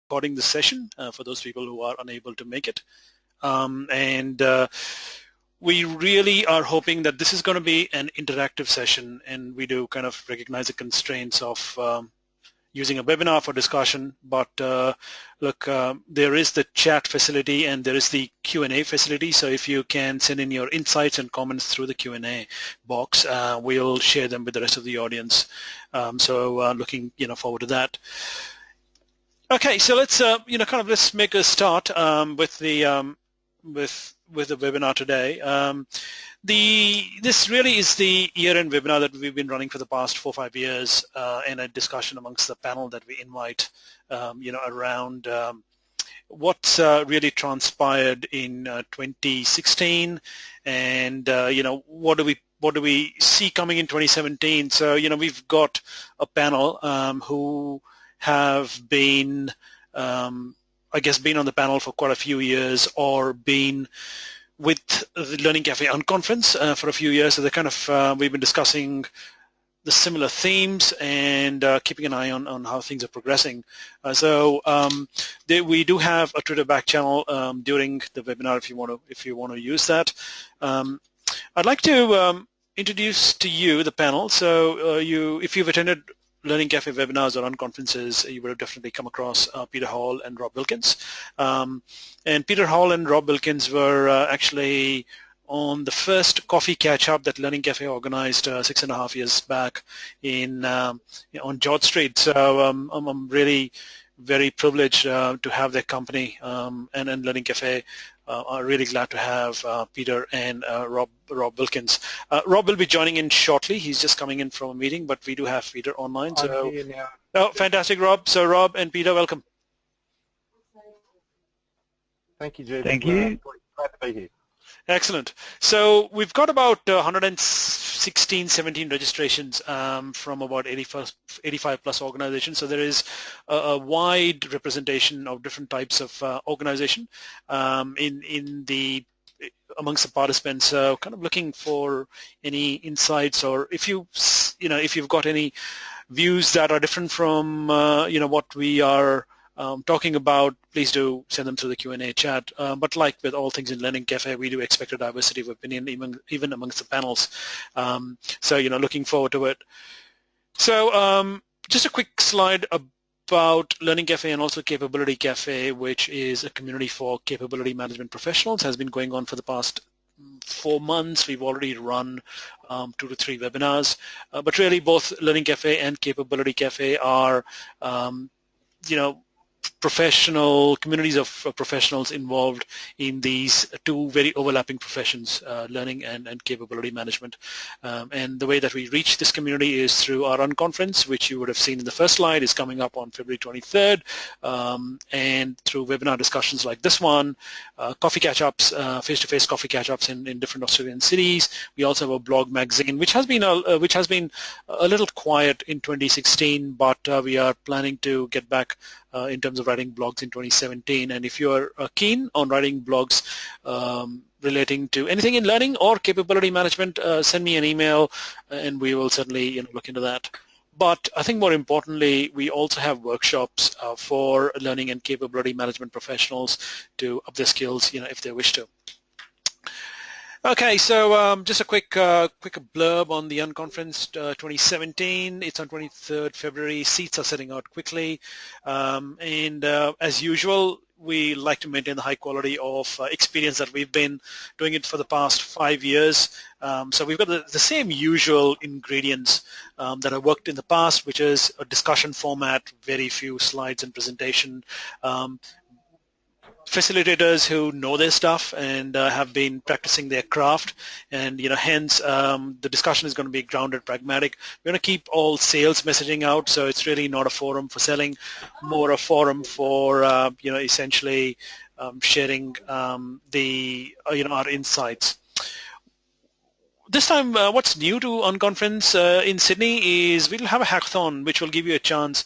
recording this session for those people who are unable to make it. We really are hoping that this is going to be an interactive session, and we do kind of recognize the constraints of using a webinar for discussion, but look, there is the chat facility and there is the Q&A facility, so if you can send in your insights and comments through the Q&A box, we'll share them with the rest of the audience. Looking forward to that. Okay, so let's let's make a start with the webinar today. This really is the year-end webinar that we've been running for the past 4 or 5 years, and a discussion amongst the panel that we invite, around what's really transpired in 2016, and what do we see coming in 2017. So we've got a panel who have been, I guess, been on the panel for quite a few years, or been with the LearningCafe Unconference for a few years. So they're kind of, we've been discussing the similar themes and keeping an eye on how things are progressing. We do have a Twitter back channel during the webinar if you want to use that. I'd like to introduce to you the panel. So if you've attended LearningCafe webinars or unconferences, you would have definitely come across Peter Hall and Rob Wilkins. And Peter Hall and Rob Wilkins were actually on the first coffee catch-up that LearningCafe organized 6.5 years back on George Street. So I'm really very privileged to have their company, and LearningCafe are really glad to have Peter and Rob Wilkins. Rob will be joining in shortly. He's just coming in from a meeting, but we do have Peter online. I'm here now. Oh, fantastic, Rob. So Rob and Peter, welcome. Thank you, Jude. Thank you. Glad to be here. Excellent. So we've got about 116, 17 registrations from about 85 plus organizations. So there is a wide representation of different types of organization amongst the participants. So kind of looking for any insights, or if you've got any views that are different from what we are talking about, please do send them through the Q&A chat. But like with all things in LearningCafe, we do expect a diversity of opinion even amongst the panels. So looking forward to it. So just a quick slide about LearningCafe and also Capability Cafe, which is a community for capability management professionals. Has been going on for the past 4 months. We've already run 2 to 3 webinars. But really, both LearningCafe and Capability Cafe are professional communities of professionals involved in these 2 very overlapping professions, learning and capability management. And the way that we reach this community is through our unconference, which you would have seen in the first slide, is coming up on February 23rd, and through webinar discussions like this one, coffee catch-ups, face-to-face coffee catch-ups in different Australian cities. We also have a blog magazine, which has been a little quiet in 2016, but we are planning to get back in terms of writing blogs in 2017. And if you are keen on writing blogs relating to anything in learning or capability management, send me an email and we will certainly look into that. But I think more importantly, we also have workshops for learning and capability management professionals to up their skills, if they wish to. Okay, so just a quick blurb on the Unconference 2017. It's on 23rd February. Seats are selling out quickly. And as usual, we like to maintain the high quality of experience that we've been doing it for the past 5 years. So we've got the same usual ingredients that have worked in the past, which is a discussion format, very few slides and presentation. Facilitators who know their stuff and have been practicing their craft, and hence the discussion is going to be grounded, pragmatic. We're going to keep all sales messaging out, so it's really not a forum for selling, more a forum for essentially sharing our insights. This time, what's new to Unconference in Sydney is we'll have a hackathon, which will give you a chance,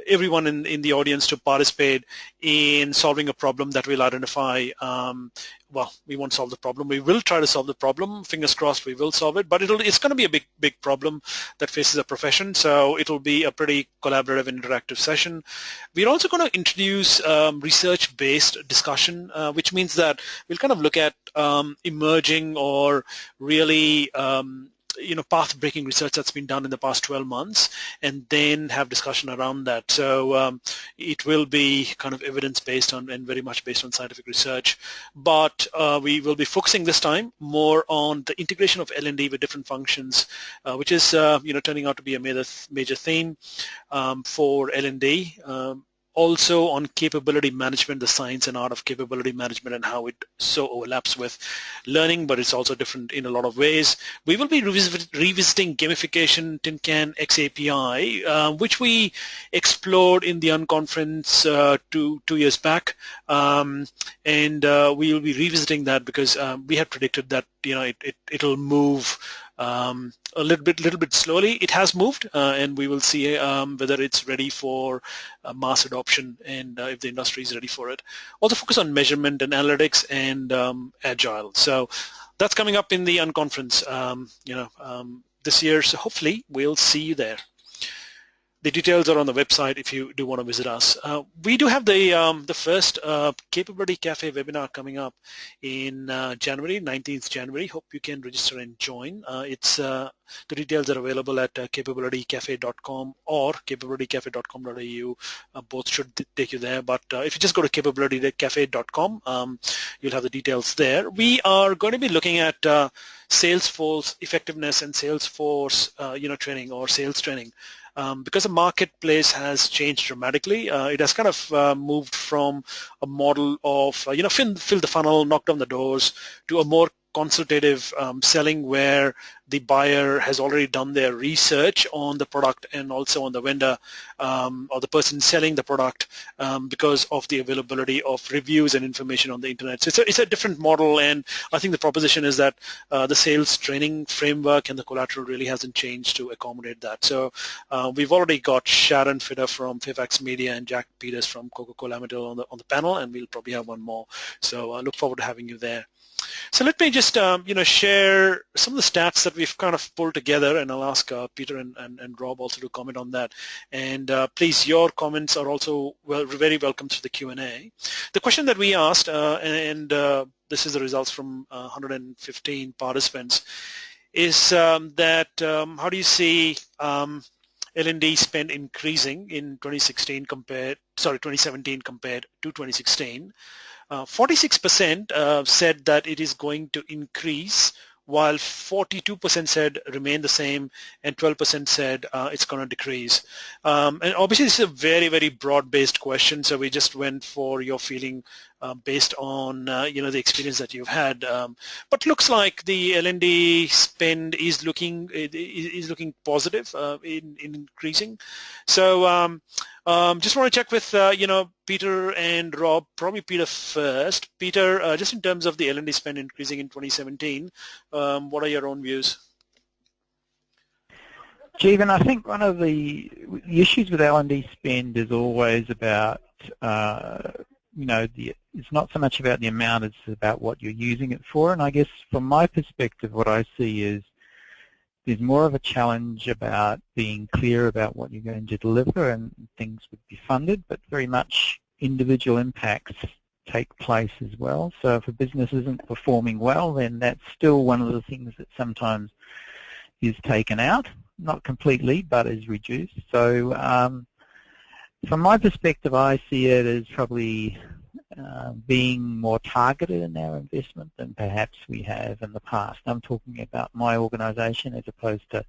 everyone in the audience, to participate in solving a problem that we'll identify. Well, we won't solve the problem. We will try to solve the problem. Fingers crossed we will solve it, but it's going to be a big problem that faces a profession, so it'll be a pretty collaborative and interactive session. We're also going to introduce research-based discussion, which means that we'll kind of look at emerging or really path-breaking research that's been done in the past 12 months, and then have discussion around that. So it will be kind of evidence-based and very much based on scientific research, but we will be focusing this time more on the integration of L&D with different functions, which is turning out to be a major theme for L&D. Also on capability management, the science and art of capability management, and how it so overlaps with learning, but it's also different in a lot of ways. We will be revisiting gamification, Tin Can XAPI, which we explored in the Unconference two years back, and we will be revisiting that because we had predicted that it'll move a little bit slowly. It has moved, and we will see whether it's ready for mass adoption and if the industry is ready for it. Also focus on measurement and analytics and agile. So that's coming up in the Unconference this year, so hopefully we'll see you there. The details are on the website if you do want to visit us. We do have the first Capability Cafe webinar coming up in January, 19th January. Hope you can register and join. The details are available at capabilitycafe.com or capabilitycafe.com.au. Both should take you there, but if you just go to capabilitycafe.com, you'll have the details there. We are going to be looking at Salesforce effectiveness and Salesforce training or sales training. Because the marketplace has changed dramatically, it has kind of moved from a model of fill the funnel, knock down the doors, to a more consultative selling where the buyer has already done their research on the product and also on the vendor or the person selling the product because of the availability of reviews and information on the internet. So it's a different model, and I think the proposition is that the sales training framework and the collateral really hasn't changed to accommodate that. So we've already got Sharon Fitter from Fairfax Media and Jack Peters from Coca-Cola Amatil on the panel, and we'll probably have one more. So I look forward to having you there. So let me just share some of the stats that we've kind of pulled together, and I'll ask Peter and Rob also to comment on that. And please, your comments are also very welcome through the Q&A. The question that we asked, and this is the results from 115 participants, is that how do you see L&D spend increasing in 2017 compared to 2016? 46% said that it is going to increase, while 42% said remain the same, and 12% said it's going to decrease. And obviously, this is a very, very broad-based question, so we just went for your feeling based on the experience that you've had. But looks like the L&D spend is looking positive in increasing. So just want to check with Peter and Rob. Probably Peter first. Peter, just in terms of the L&D spend increasing in 2017, what are your own views? Jeevan, I think one of the issues with L&D spend is always about it's not so much about the amount, it's about what you're using it for. And I guess from my perspective, what I see is there's more of a challenge about being clear about what you're going to deliver, and things would be funded, but very much individual impacts take place as well. So if a business isn't performing well, then that's still one of the things that sometimes is taken out, not completely, but is reduced. So from my perspective, I see it as probably being more targeted in our investment than perhaps we have in the past. I'm talking about my organisation as opposed to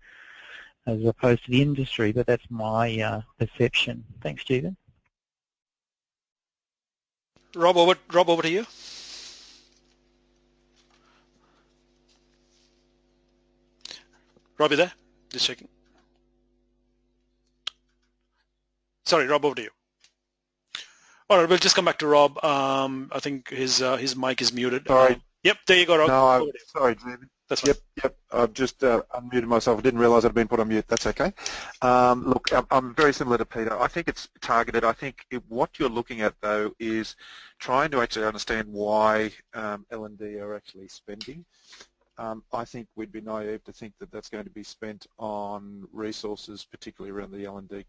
the industry, but that's my perception. Thanks, Jeevan. Rob, over to you. Rob, you there? Just checking. Sorry, Rob, over to you. All right, we'll just come back to Rob. I think his mic is muted. Sorry. Yep, there you go, Rob. No, sorry, David. That's fine. Yep. I've just unmuted myself. I didn't realise I'd been put on mute. That's okay. Look, I'm very similar to Peter. I think it's targeted. I think what you're looking at, though, is trying to actually understand why L&D are actually spending. I think we'd be naive to think that that's going to be spent on resources, particularly around the L&D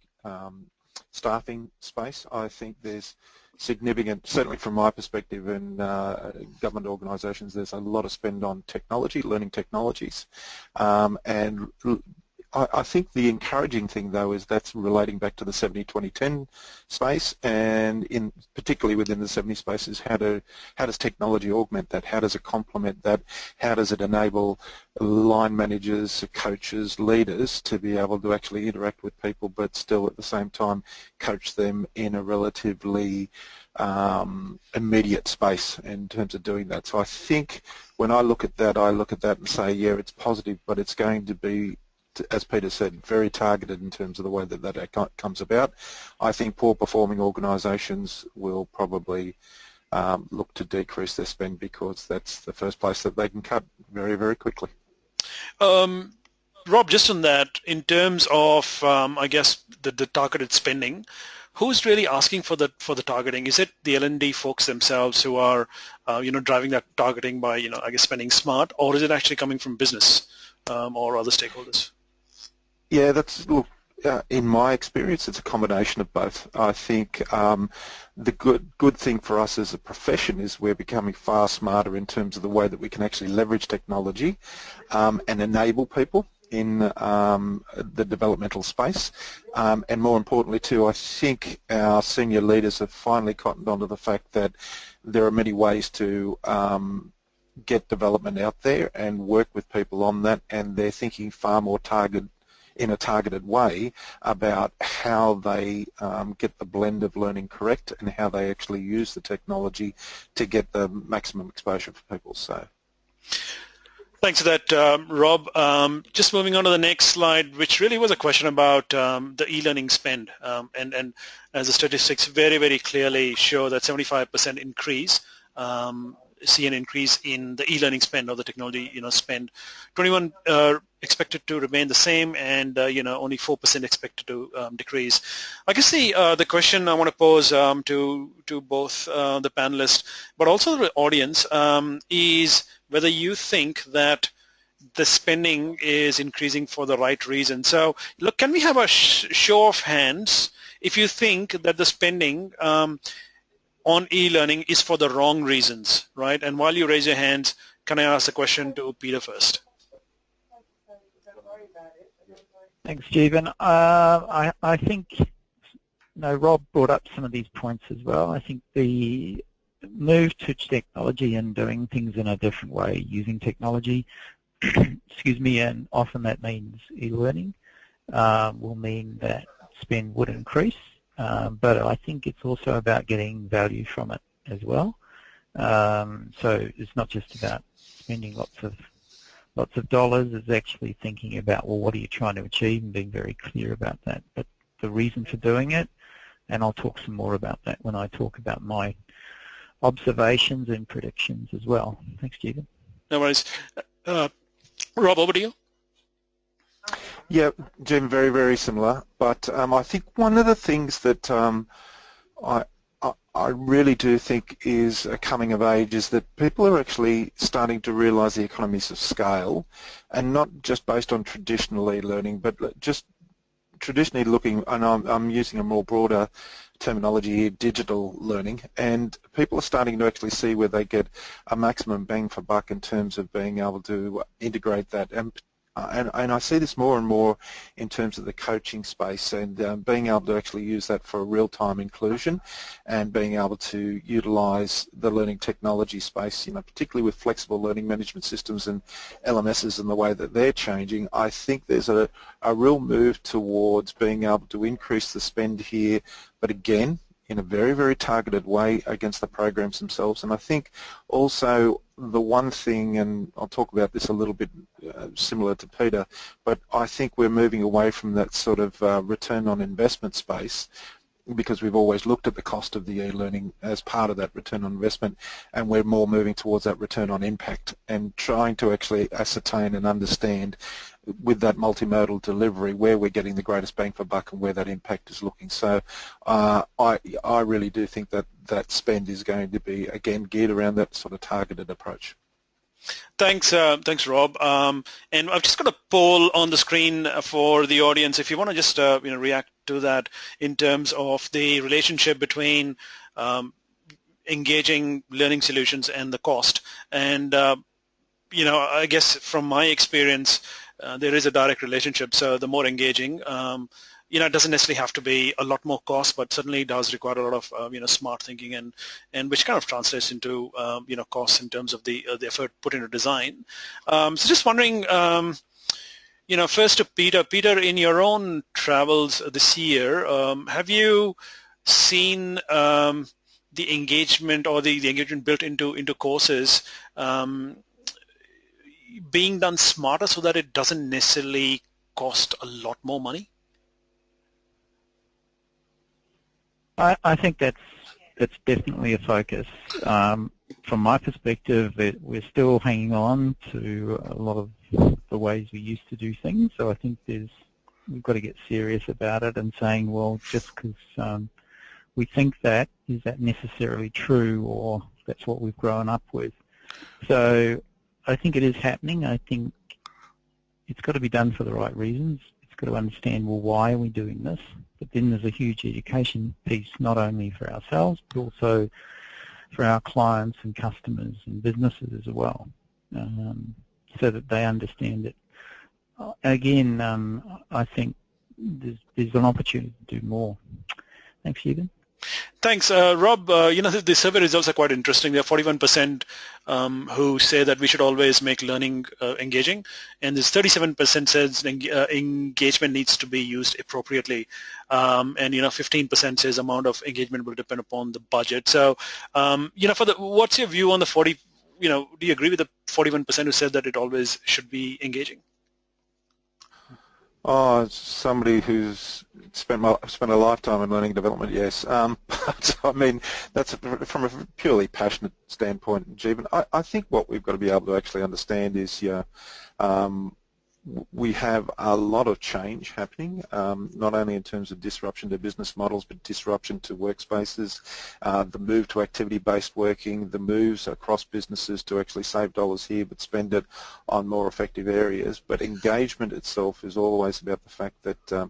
staffing space. I think there's significant, certainly from my perspective in government organisations, there's a lot of spend on technology, learning technologies, and I think the encouraging thing, though, is that's relating back to the 70-20-10 space, and particularly within the 70 space is how does technology augment that? How does it complement that? How does it enable line managers, coaches, leaders to be able to actually interact with people, but still at the same time coach them in a relatively immediate space in terms of doing that. So I think when I look at that and say, yeah, it's positive, but it's going to be, as Peter said, very targeted in terms of the way that comes about. I think poor performing organisations will probably look to decrease their spend because that's the first place that they can cut very, very quickly. Rob, just on that, in terms of, I guess, the targeted spending, who's really asking for the targeting? Is it the L&D folks themselves who are, driving that targeting by, I guess, spending smart, or is it actually coming from business or other stakeholders? Yeah, look, in my experience, it's a combination of both. I think the good thing for us as a profession is we're becoming far smarter in terms of the way that we can actually leverage technology and enable people in the developmental space. And more importantly too, I think our senior leaders have finally cottoned onto the fact that there are many ways to get development out there and work with people on that, and they're thinking far more in a targeted way about how they get the blend of learning correct and how they actually use the technology to get the maximum exposure for people. So, thanks for that, Rob. Just moving on to the next slide, which really was a question about the e-learning spend, and as the statistics very, very clearly show that 75% increase. See an increase in the e-learning spend or the technology spend. 21 expected to remain the same, and only 4% expected to decrease. I guess the question I want to pose to both the panelists, but also the audience, is whether you think that the spending is increasing for the right reason. So, look, can we have a show of hands if you think that the spending on e-learning is for the wrong reasons, right? And while you raise your hands, can I ask a question to Peter first? Thanks, Stephen. I think Rob brought up some of these points as well. I think the move to technology and doing things in a different way, using technology, excuse me, and often that means e-learning, will mean that spend would increase. But I think it's also about getting value from it as well. So it's not just about spending lots of dollars. It's actually thinking about, well, what are you trying to achieve, and being very clear about that. But the reason for doing it, and I'll talk some more about that when I talk about my observations and predictions as well. Thanks, Stephen. No worries. Rob, over to you. Yeah, Jim, very, very similar. But I think one of the things that I really do think is a coming of age is that people are actually starting to realise the economies of scale, and not just based on traditional e-learning, but just traditionally looking, and I'm using a more broader terminology here, digital learning, and people are starting to actually see where they get a maximum bang for buck in terms of being able to integrate that. And I see this more and more in terms of the coaching space, and being able to actually use that for real-time inclusion, and being able to utilise the learning technology space, particularly with flexible learning management systems and LMSs and the way that they're changing. I think there's a real move towards being able to increase the spend here, but again, in a very, very targeted way against the programs themselves. And I think also the one thing, and I'll talk about this a little bit similar to Peter, but I think we're moving away from that sort of return on investment space because we've always looked at the cost of the e-learning as part of that return on investment, and we're more moving towards that return on impact and trying to actually ascertain and understand with that multimodal delivery where we're getting the greatest bang for buck and where that impact is looking. So I really do think that that spend is going to be, again, geared around that sort of targeted approach. Thanks, Rob. And I've just got a poll on the screen for the audience. If you want to just react to that in terms of the relationship between engaging learning solutions and the cost. And I guess from my experience, there is a direct relationship. So the more engaging, it doesn't necessarily have to be a lot more cost, but certainly does require a lot of smart thinking, and which kind of translates into costs in terms of the effort put into design. So just wondering, first to Peter. Peter, in your own travels this year, have you seen the engagement or the engagement built into courses being done smarter so that it doesn't necessarily cost a lot more money? I think that's definitely a focus. From my perspective, we're still hanging on to a lot of the ways we used to do things. So I think we've got to get serious about it and saying, well, just because we think that, is that necessarily true, or that's what we've grown up with? So I think it is happening. I think it's got to be done for the right reasons. It's got to understand, well, why are we doing this? But then there's a huge education piece, not only for ourselves, but also for our clients and customers and businesses as well, so that they understand it. Again, I think there's an opportunity to do more. Thanks, Ewan. Thanks, Rob. The survey results are quite interesting. There are 41% who say that we should always make learning engaging, and there's 37% says engagement needs to be used appropriately, and 15% says amount of engagement will depend upon the budget. So, what's your view on the 40? Do you agree with the 41% who said that it always should be engaging? Oh, as somebody who's spent a lifetime in learning development, yes. But I mean, that's from a purely passionate standpoint, Jeevan. I think what we've got to be able to actually understand is, we have a lot of change happening, not only in terms of disruption to business models, but disruption to workspaces, the move to activity-based working, the moves across businesses to actually save dollars here but spend it on more effective areas. But engagement itself is always about the fact that,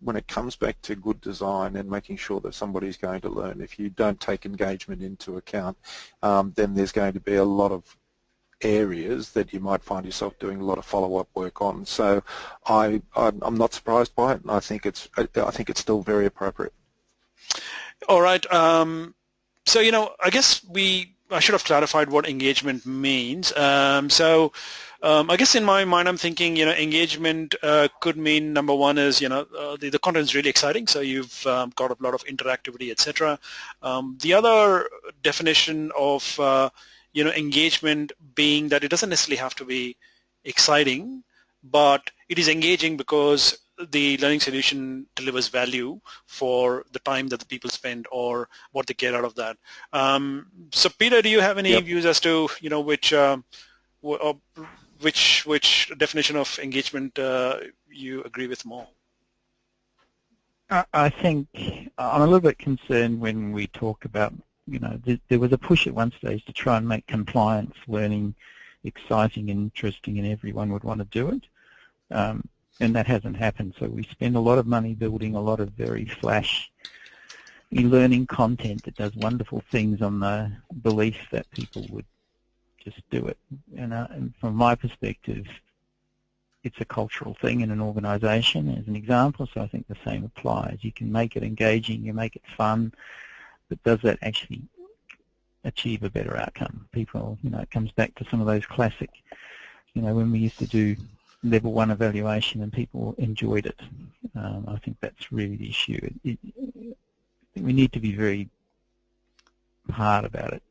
when it comes back to good design and making sure that somebody's going to learn, if you don't take engagement into account, then there's going to be a lot of areas that you might find yourself doing a lot of follow-up work on. So I'm not surprised by it, and I think it's still very appropriate. All right. So I guess I should have clarified what engagement means. I guess in my mind I'm thinking engagement could mean, number one is the content is really exciting, so you've got a lot of interactivity, etc. The other definition of engagement being that it doesn't necessarily have to be exciting, but it is engaging because the learning solution delivers value for the time that the people spend or what they get out of that. So Peter, do you have any views as to which definition of engagement you agree with more? I think I'm a little bit concerned when we talk about, there was a push at one stage to try and make compliance learning exciting and interesting, and everyone would want to do it, and that hasn't happened. So we spend a lot of money building a lot of very flash e-learning content that does wonderful things on the belief that people would just do it. And from my perspective, it's a cultural thing in an organisation, as an example, so I think the same applies. You can make it engaging, you make it fun, but does that actually achieve a better outcome? People, it comes back to some of those classic, when we used to do level 1 evaluation and people enjoyed it. I think that's really the issue. We need to be very hard about it,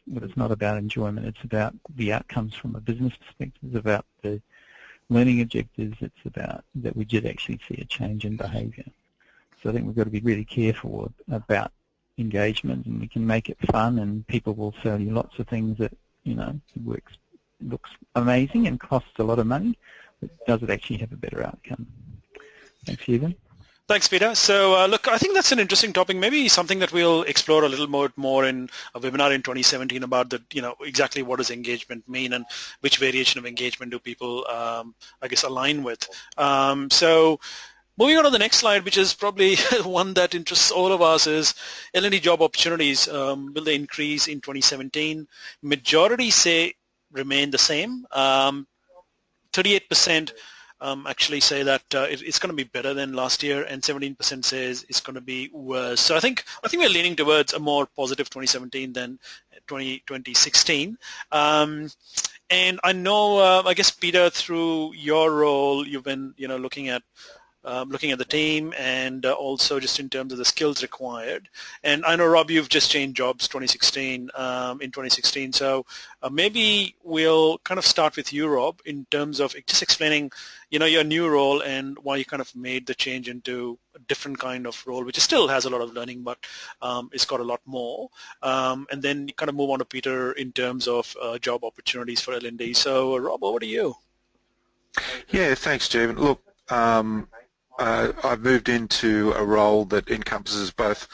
but it's not about enjoyment, it's about the outcomes from a business perspective, it's about the learning objectives, it's about that we did actually see a change in behaviour. So I think we've got to be really careful about engagement, and we can make it fun, and people will sell you lots of things that, you know, looks amazing and costs a lot of money, but does it actually have a better outcome? Thanks, Stephen. Thanks, Peter. So, look, I think that's an interesting topic. Maybe something that we'll explore a little more in a webinar in 2017 about the, you know, exactly what does engagement mean and which variation of engagement do people, I guess, align with. So, moving on to the next slide, which is probably one that interests all of us, is L&D job opportunities. Will they increase in 2017? Majority say remain the same. 38% actually say that it's going to be better than last year, and 17% says it's going to be worse. So I think we're leaning towards a more positive 2017 than 2016. And I know, I guess, Peter, through your role, you've been, you know, looking at the team and also just in terms of the skills required. And I know, Rob, you've just changed jobs in 2016. So maybe we'll kind of start with you, Rob, in terms of just explaining, you know, your new role and why you kind of made the change into a different kind of role, which still has a lot of learning, but it's got a lot more. And then you kind of move on to Peter in terms of job opportunities for L&D. So, Rob, over to you. Yeah, thanks, Stephen. Look, I've moved into a role that encompasses both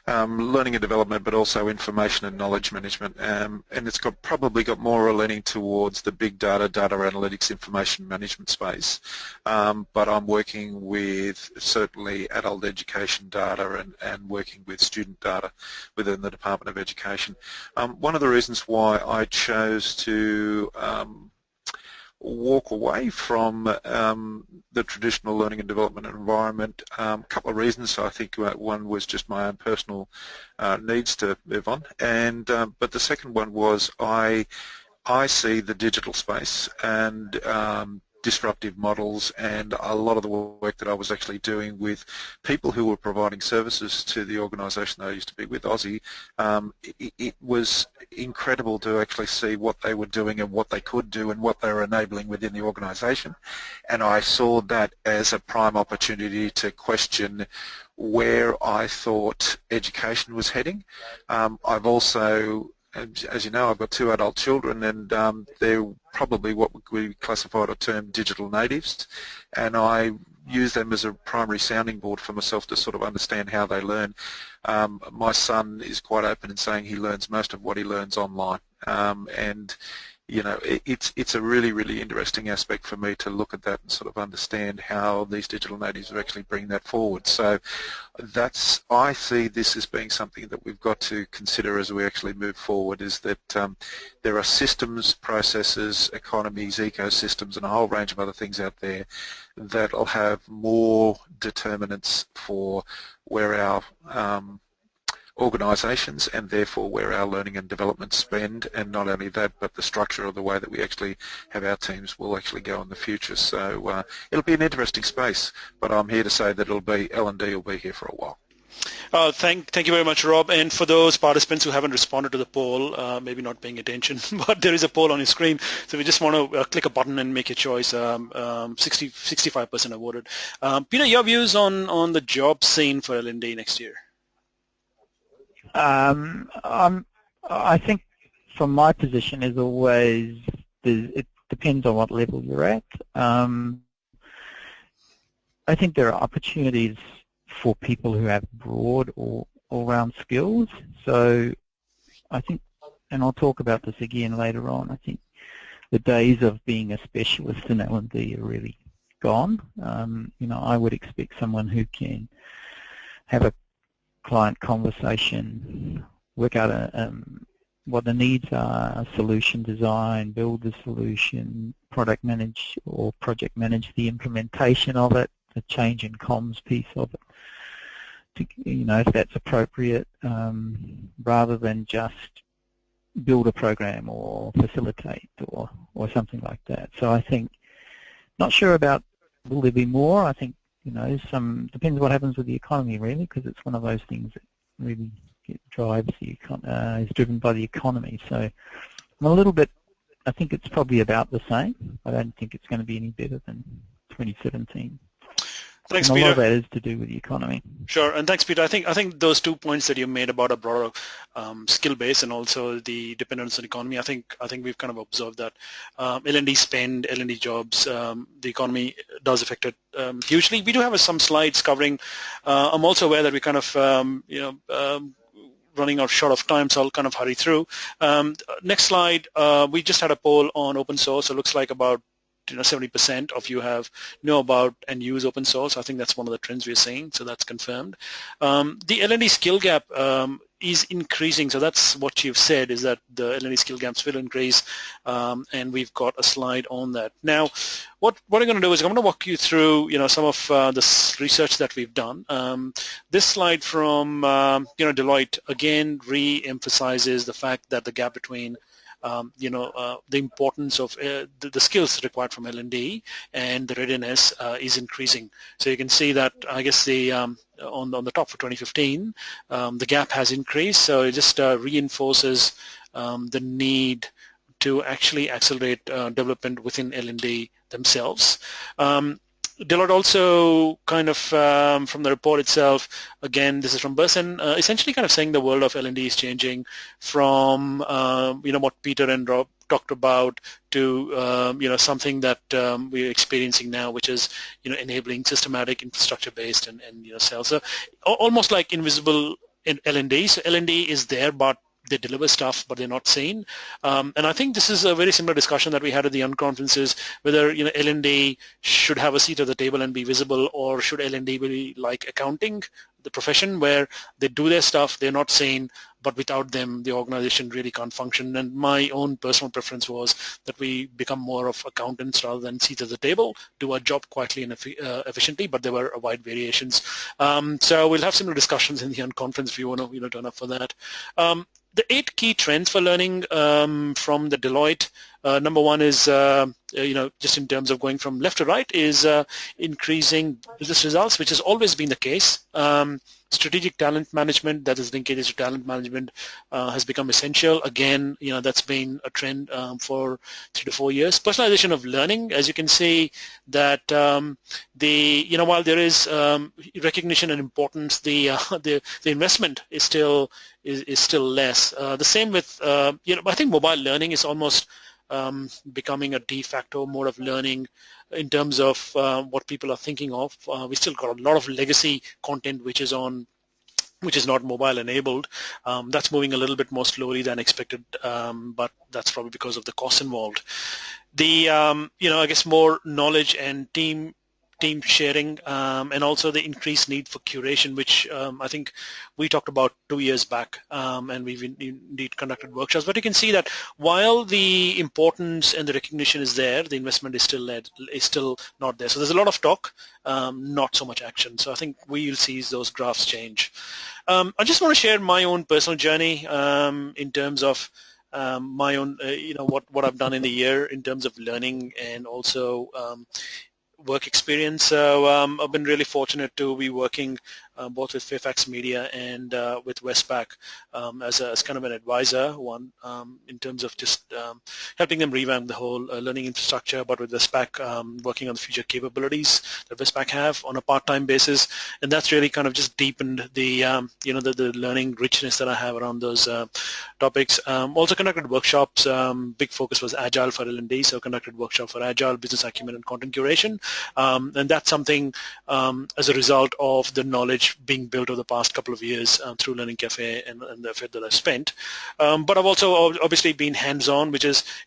learning and development, but also information and knowledge management, and it's probably got more leaning towards the big data analytics, information management space. But I'm working with certainly adult education data and working with student data within the Department of Education. One of the reasons why I chose to walk away from the traditional learning and development environment. A couple of reasons. I think one was just my own personal needs to move on, and but the second one was I see the digital space and disruptive models and a lot of the work that I was actually doing with people who were providing services to the organisation that I used to be with, Aussie. It was incredible to actually see what they were doing and what they could do and what they were enabling within the organisation, and I saw that as a prime opportunity to question where I thought education was heading. I've also, as you know, I've got 2 adult children, and they're probably what we classified or termed digital natives, and I use them as a primary sounding board for myself to sort of understand how they learn. My son is quite open in saying he learns most of what he learns online, and you know, it's a really, really interesting aspect for me to look at that and sort of understand how these digital natives are actually bringing that forward. So I see this as being something that we've got to consider as we actually move forward, is that there are systems, processes, economies, ecosystems, and a whole range of other things out there that will have more determinants for where our organisations and therefore where our learning and development spend, and not only that, but the structure of the way that we actually have our teams will actually go in the future. So it'll be an interesting space, but I'm here to say that L&D will be here for a while. Thank you very much, Rob. And for those participants who haven't responded to the poll, maybe not paying attention, but there is a poll on your screen. So we just want to click a button and make a choice. 65% have voted. Peter, your views on the job scene for L&D next year? I think from my position, as always, it depends on what level you're at. I think there are opportunities for people who have broad or all-round skills. So I think, and I'll talk about this again later on, I think the days of being a specialist in L&D are really gone. You know, I would expect someone who can have a client conversation, work out what the needs are, solution design, build the solution, product manage or project manage the implementation of it, the change in comms piece of it, you know, if that's appropriate, rather than just build a program or facilitate or something like that. So I think, not sure about will there be more. I think, you know, depends what happens with the economy, really, because it's one of those things that really drives is driven by the economy. So I'm a little bit, I think it's probably about the same. I don't think it's going to be any better than 2017. Thanks, And a lot of Peter. that is to do with the economy. Sure, and thanks, Peter. I think those 2 points that you made about a broader skill base and also the dependence on economy, I think we've kind of observed that L&D spend, L&D jobs, the economy does affect it hugely. We do have some slides covering. I'm also aware that we kind of running out short of time, so I'll kind of hurry through. Next slide, we just had a poll on open source. It looks like about 70% of you know about and use open source. I think that's one of the trends we're seeing, so that's confirmed. The L&D skill gap is increasing, so that's what you've said, is that the L&D skill gaps will increase, and we've got a slide on that. Now, what I'm going to do is I'm going to walk you through some of this research that we've done. This slide from Deloitte again re-emphasizes the fact that the gap between the importance of the skills required from L&D and the readiness is increasing. So you can see that, I guess, the on the top for 2015, the gap has increased. So it just reinforces the need to actually accelerate development within L&D themselves. Deloitte also kind of, from the report itself, again, this is from Burson, essentially kind of saying the world of L&D is changing from, what Peter and Rob talked about to, something that we're experiencing now, which is, enabling systematic infrastructure-based and sales. So almost like invisible in L&D. So L&D is there, but they deliver stuff, but they're not seen. And I think this is a very similar discussion that we had at the unconferences, whether L&D should have a seat at the table and be visible, or should L&D be like accounting, the profession, where they do their stuff, they're not seen, but without them, the organization really can't function. And my own personal preference was that we become more of accountants rather than seats at the table, do our job quietly and efficiently, but there were wide variations. So we'll have similar discussions in the unconference if you want to turn up for that. The 8 key trends for learning from the Deloitte, number one is, just in terms of going from left to right, is increasing business results, which has always been the case. Strategic talent management, that is linkages to talent management, has become essential. Again, that's been a trend for 3 to 4 years. Personalization of learning, as you can see, that while there is recognition and importance, the investment is still less. The same with I think mobile learning is almost becoming a de facto mode of learning in terms of what people are thinking of. We still got a lot of legacy content which is not mobile enabled. That's moving a little bit more slowly than expected, but that's probably because of the costs involved. The I guess more knowledge and team sharing, and also the increased need for curation, which I think we talked about 2 years back, and we've indeed conducted workshops. But you can see that while the importance and the recognition is there, the investment is still not there. So there's a lot of talk, not so much action. So I think we'll see those graphs change. I just want to share my own personal journey in terms of my own, what I've done in the year in terms of learning and also work experience. So I've been really fortunate to be working both with Fairfax Media and with Westpac as kind of an advisor, one in terms of just helping them revamp the whole learning infrastructure, but with Westpac working on the future capabilities that Westpac have on a part-time basis, and that's really kind of just deepened the the learning richness that I have around those topics. Also conducted workshops. Big focus was Agile for L&D, so conducted workshop for Agile, business acumen, and content curation, and that's something as a result of the knowledge being built over the past couple of years through LearningCafe and the effort that I've spent. But I've also obviously been hands-on,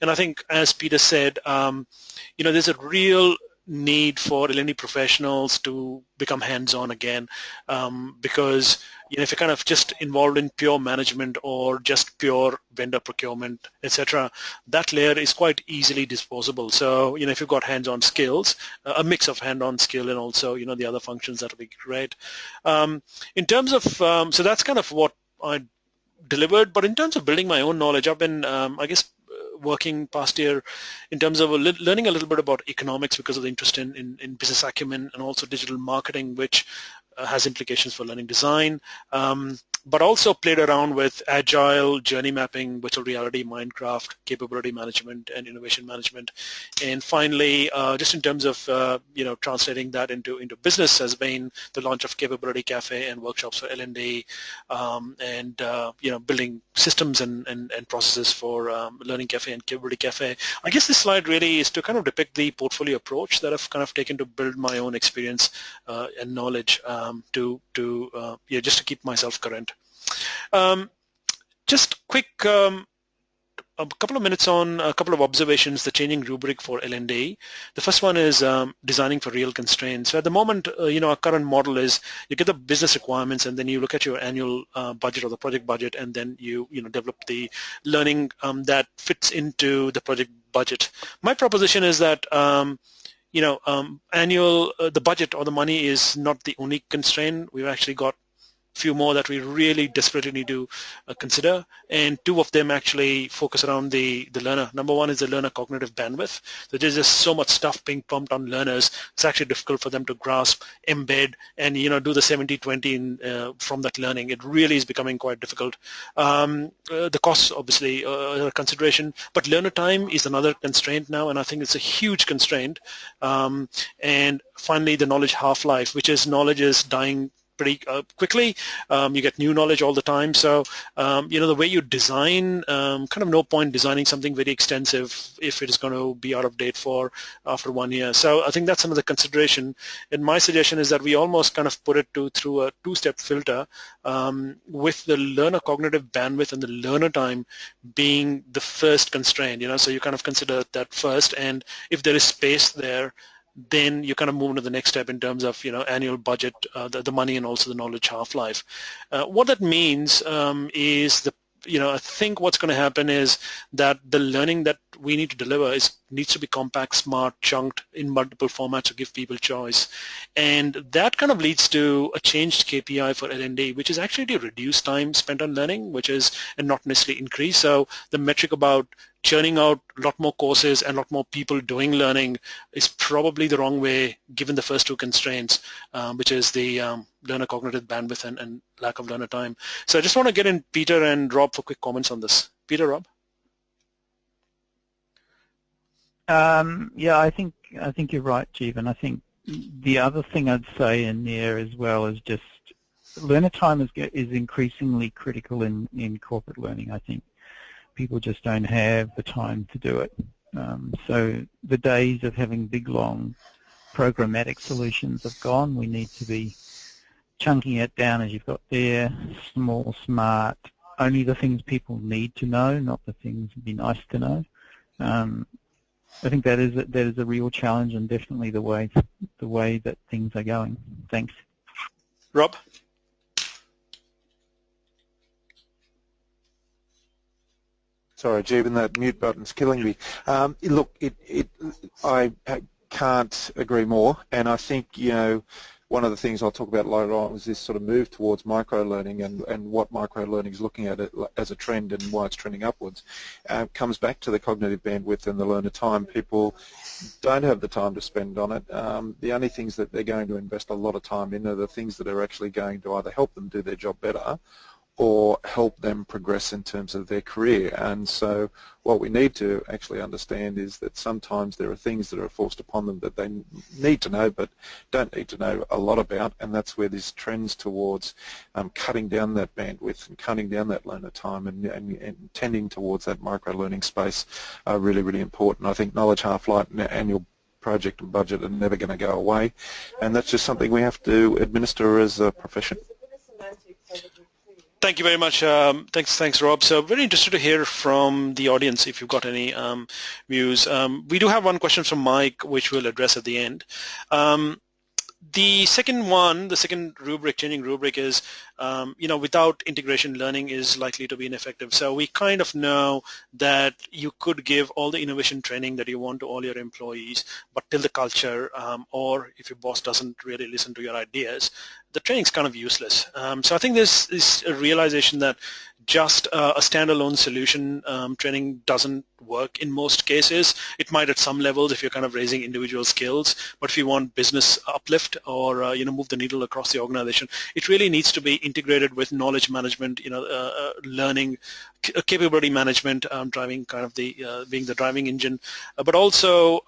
and I think, as Peter said, there's a real need for L&D professionals to become hands-on again, because if you're kind of just involved in pure management or just pure vendor procurement, etc., that layer is quite easily disposable. So if you've got hands-on skills, a mix of hands-on skill and also the other functions, that would be great. In terms of so that's kind of what I delivered. But in terms of building my own knowledge, I've been I guess working past year in terms of learning a little bit about economics because of the interest in business acumen and also digital marketing, which has implications for learning design, but also played around with agile, journey mapping, virtual reality, Minecraft, capability management, and innovation management. And finally, just in terms of translating that into business, has been the launch of Capability Cafe and workshops for L&D, and building systems and processes for LearningCafe and Capability Cafe. I guess this slide really is to kind of depict the portfolio approach that I've kind of taken to build my own experience and knowledge just to keep myself current. Just quick, a couple of minutes on a couple of observations, the changing rubric for L&D. The first one is designing for real constraints. So at the moment, our current model is you get the business requirements and then you look at your annual budget or the project budget, and then you develop the learning that fits into the project budget. My proposition is that the budget or the money is not the only constraint. We've actually got few more that we really desperately need to consider, and two of them actually focus around the learner. Number one is the learner cognitive bandwidth. So there's just so much stuff being pumped on learners, it's actually difficult for them to grasp, embed, and do the 70-20 from that learning. It really is becoming quite difficult. The costs obviously are a consideration, but learner time is another constraint now, and I think it's a huge constraint. And finally, the knowledge half-life, which is knowledge is dying pretty quickly. You get new knowledge all the time. So, the way you design, kind of no point designing something very extensive if it is going to be out of date after 1 year. So I think that's another consideration. And my suggestion is that we almost kind of put it through a two-step filter, with the learner cognitive bandwidth and the learner time being the first constraint. So you kind of consider that first, and if there is space there, then you kind of move to the next step in terms of annual budget, the money, and also the knowledge half-life. What that means is I think what's going to happen is that the learning that we need to deliver needs to be compact, smart, chunked in multiple formats to give people choice. And that kind of leads to a changed KPI for L&D, which is actually to reduce time spent on learning, and not necessarily increase. So the metric about churning out a lot more courses and a lot more people doing learning is probably the wrong way, given the first two constraints, which is the learner cognitive bandwidth and lack of learner time. So I just want to get in Peter and Rob for quick comments on this. Peter, Rob? Yeah, I think you're right, Jeevan. I think the other thing I'd say in there as well is just learner time is increasingly critical in corporate learning. I think people just don't have the time to do it. So the days of having big, long programmatic solutions have gone. We need to be chunking it down, as you've got there, small, smart, only the things people need to know, not the things that'd be nice to know. I think that is a real challenge, and definitely the way that things are going. Thanks. Rob? Sorry, Jeevan, that mute button's killing me. Look, I can't agree more, and I think one of the things I'll talk about later on is this sort of move towards micro-learning and what micro-learning is looking at it as a trend and why it's trending upwards. Comes back to the cognitive bandwidth and the learner time. People don't have the time to spend on it. The only things that they're going to invest a lot of time in are the things that are actually going to either help them do their job better or help them progress in terms of their career. And so what we need to actually understand is that sometimes there are things that are forced upon them that they need to know but don't need to know a lot about, and that's where these trends towards cutting down that bandwidth and cutting down that learner time and tending towards that micro-learning space are really, really important. I think knowledge half-life and annual project and budget are never going to go away, and that's just something we have to administer as a profession. Thank you very much. Thanks, Rob. So very interested to hear from the audience if you've got any views. We do have one question from Mike, which we'll address at the end. The second rubric, changing rubric, is without integration, learning is likely to be ineffective. So we kind of know that you could give all the innovation training that you want to all your employees, but till the culture, or if your boss doesn't really listen to your ideas, the training's kind of useless. So I think there's a realization that just a standalone solution training doesn't work in most cases. It might at some levels if you're kind of raising individual skills, but if you want business uplift or move the needle across the organization, it really needs to be integrated with knowledge management, learning, capability management, driving kind of the being the driving engine, but also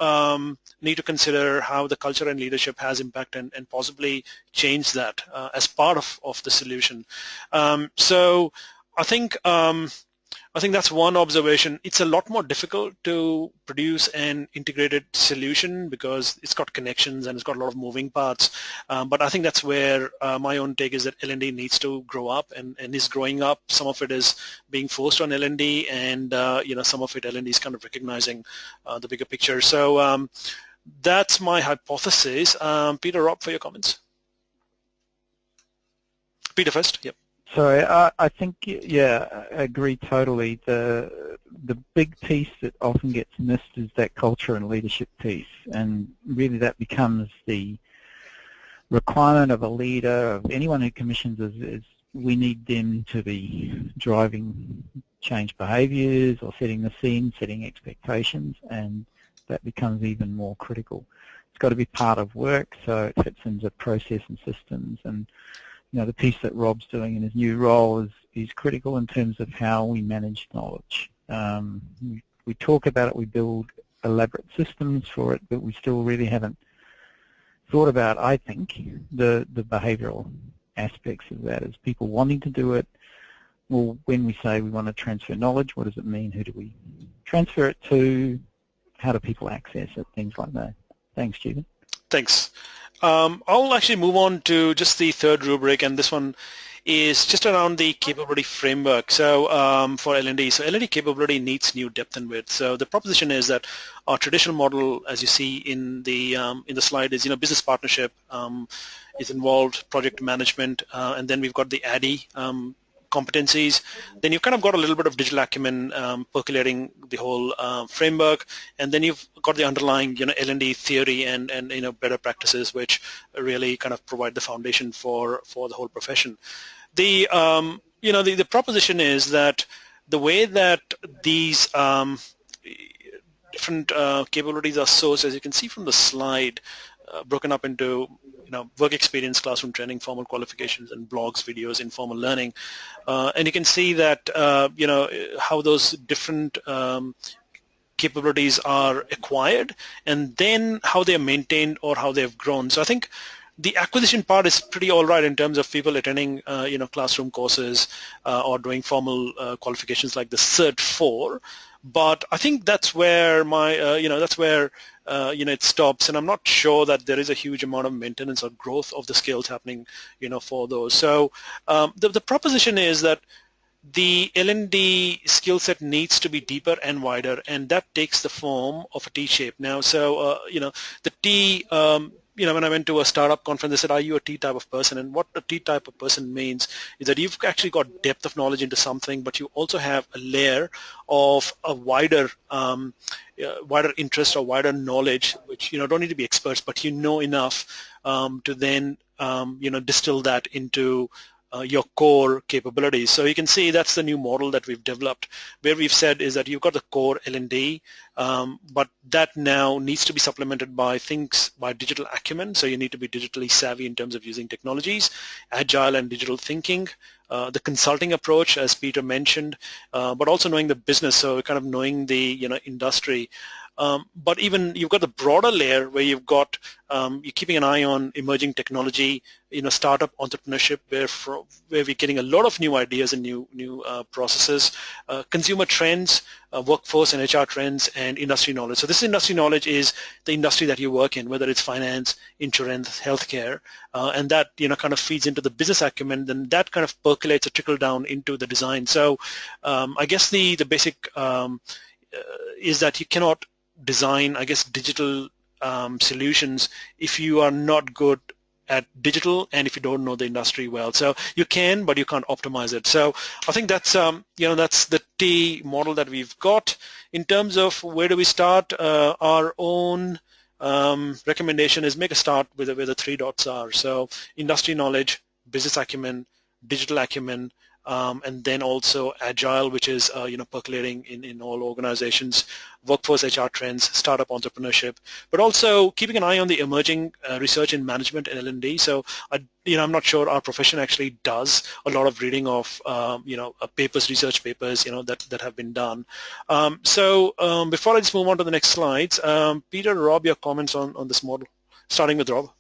need to consider how the culture and leadership has impact and possibly change that as part of the solution. So I think that's one observation. It's a lot more difficult to produce an integrated solution because it's got connections and it's got a lot of moving parts. But I think that's where my own take is that L&D needs to grow up and is growing up. Some of it is being forced on L&D, and some of it L&D is kind of recognizing the bigger picture. So that's my hypothesis. Peter, Rob, for your comments. Peter first. Yep. So I think, yeah, I agree totally. The big piece that often gets missed is that culture and leadership piece, and really that becomes the requirement of a leader, of anyone who commissions us, is we need them to be driving change behaviours or setting the scene, setting expectations, and that becomes even more critical. It's got to be part of work, so it fits into process and systems, and the piece that Rob's doing in his new role is critical in terms of how we manage knowledge. We talk about it, we build elaborate systems for it, but we still really haven't thought about, I think, the behavioural aspects of that, as people wanting to do it. Well, when we say we want to transfer knowledge, what does it mean? Who do we transfer it to? How do people access it? Things like that. Thanks, Stephen. Thanks. I'll actually move on to just the third rubric, and this one is just around the capability framework. So for L&D, so L&D capability needs new depth and width. So the proposition is that our traditional model, as you see in the slide, is business partnership is involved, project management, and then we've got the ADDIE competencies. Then you've kind of got a little bit of digital acumen percolating the whole framework, and then you've got the underlying L&D theory and better practices, which really kind of provide the foundation for the whole profession. The the proposition is that the way that these different capabilities are sourced, as you can see from the slide, broken up into work experience, classroom training, formal qualifications, and blogs, videos, informal learning, and you can see that how those different capabilities are acquired, and then how they are maintained or how they have grown. So I think the acquisition part is pretty all right in terms of people attending classroom courses or doing formal qualifications like the Cert 4. But I think that's where my it stops, and I'm not sure that there is a huge amount of maintenance or growth of the skills happening for those. So the proposition is that the L&D skill set needs to be deeper and wider, and that takes the form of a T-shape. Now, so the T. When I went to a startup conference, they said, "Are you a T type of person?" And what a T type of person means is that you've actually got depth of knowledge into something, but you also have a layer of a wider interest or wider knowledge, which don't need to be experts, but enough to then distill that into your core capabilities. So you can see that's the new model that we've developed, where we've said is that you've got the core L&D, but that now needs to be supplemented by digital acumen. So you need to be digitally savvy in terms of using technologies, agile and digital thinking, the consulting approach, as Peter mentioned, but also knowing the business, so kind of knowing the industry. But even you've got the broader layer where you've got you're keeping an eye on emerging technology, startup entrepreneurship, where we're getting a lot of new ideas and new processes, consumer trends, workforce and HR trends, and industry knowledge. So this industry knowledge is the industry that you work in, whether it's finance, insurance, healthcare, and that kind of feeds into the business acumen. Then that kind of percolates or trickle down into the design. So I guess the basic is that you cannot design, digital solutions if you are not good at digital and if you don't know the industry well. So you can, but you can't optimize it. So I think that's that's the T model that we've got. In terms of where do we start, our own recommendation is make a start with where the 3 dots are. So industry knowledge, business acumen, digital acumen, and then also agile, which is percolating in all organizations, workforce HR trends, startup entrepreneurship, but also keeping an eye on the emerging research in management and L&D. So I'm not sure our profession actually does a lot of reading of research papers that have been done. Before I just move on to the next slides, Peter, Rob, your comments on this model, starting with Rob.